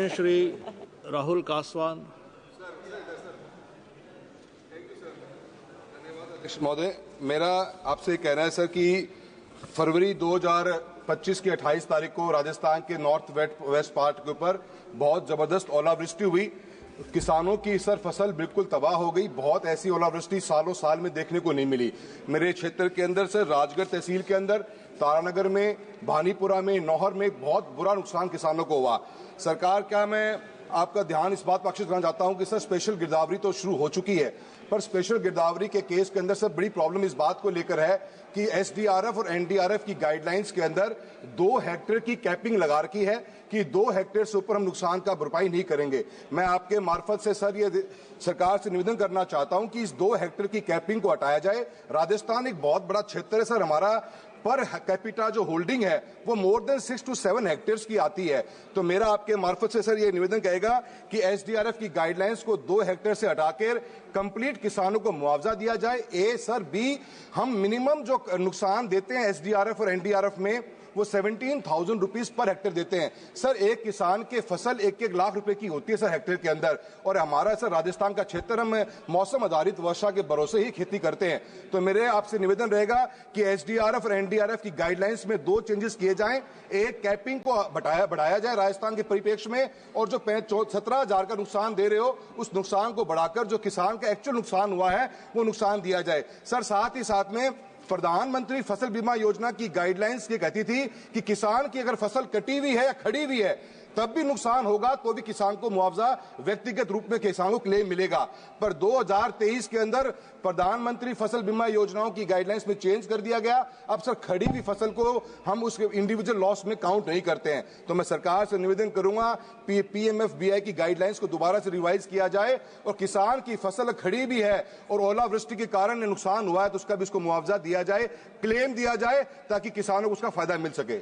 माननीय श्री राहुल कासवान। महोदय, मेरा आपसे कहना है सर कि फरवरी 2025 की 28 तारीख को राजस्थान के नॉर्थ वेस्ट पार्ट के ऊपर बहुत जबरदस्त ओलावृष्टि हुई। किसानों की सर फसल बिल्कुल तबाह हो गई। बहुत ऐसी ओलावृष्टि सालों साल में देखने को नहीं मिली। मेरे क्षेत्र के अंदर सर राजगढ़ तहसील के अंदर, तारानगर में, भानीपुरा में, नौहर में बहुत बुरा नुकसान किसानों को हुआ। सरकार, क्या मैं आपका ध्यान इस बात पर आकर्षित करना चाहता हूं कि सर स्पेशल गिरदावरी तो शुरू हो चुकी है, पर स्पेशल गिरदावरी के केस के अंदर सर बड़ी प्रॉब्लम इस बात को लेकर है कि एसडीआरएफ और एनडीआरएफ की गाइडलाइंस के अंदर 2 हेक्टेयर की कैपिंग लगा रखी है कि 2 हेक्टेयर से ऊपर हम नुकसान का भरपाई नहीं करेंगे। मैं आपके मार्फत से सर ये सरकार से निवेदन करना चाहता हूं कि इस 2 हेक्टेयर की कैपिंग को हटाया जाए। राजस्थान एक बहुत बड़ा क्षेत्र है सर, हमारा पर कैपिटा जो होल्डिंग है वो मोर देन 6 to 7 हेक्टेयर्स की आती है। तो मेरा आपके मार्फत से सर ये निवेदन कहेगा कि एसडीआरएफ की गाइडलाइंस को 2 हेक्टेयर से हटाकर कंप्लीट किसानों को मुआवजा दिया जाए। ए सर, बी, हम मिनिमम जो नुकसान देते हैं एसडीआरएफ और एनडीआरएफ में वो 17,000 रुपीज पर हेक्टेयर देते हैं। सर एक किसान के फसल 1-1 लाख रुपए की होती है सर हेक्टेयर के अंदर, और हमारा सर राजस्थान का क्षेत्र हम मौसम आधारित वर्षा के भरोसे ही खेती करते हैं। तो मेरे आपसे निवेदन रहेगा कि एसडीआरएफ और एनडीआरएफ की गाइडलाइंस में 2 चेंजेस किए जाएं। एक, कैपिंग को बढ़ाया जाए राजस्थान के परिप्रेक्ष्य में, और जो 17,000 का नुकसान दे रहे हो उस नुकसान को बढ़ाकर जो किसान का एक्चुअल नुकसान हुआ है वो नुकसान दिया जाए। सर साथ ही साथ में प्रधानमंत्री फसल बीमा योजना की गाइडलाइंस ये कहती थी कि किसान की अगर फसल कटी हुई है या खड़ी हुई है तब भी नुकसान होगा तो भी किसान को मुआवजा व्यक्तिगत रूप में किसान को क्लेम मिलेगा। पर 2023 के अंदर प्रधानमंत्री फसल बीमा योजनाओं की गाइडलाइंस में चेंज कर दिया गया। अब सर खड़ी हुई फसल को हम उसके इंडिविजुअल लॉस में काउंट नहीं करते हैं। तो मैं सरकार से निवेदन करूंगा पीएमएफबीआई की गाइडलाइंस को दोबारा से रिवाइज किया जाए, और किसान की फसल खड़ी भी है और ओलावृष्टि के कारण नुकसान हुआ है तो उसका भी उसको मुआवजा दिया जाए, क्लेम दिया जाए, ताकि किसानों को उसका फायदा मिल सके।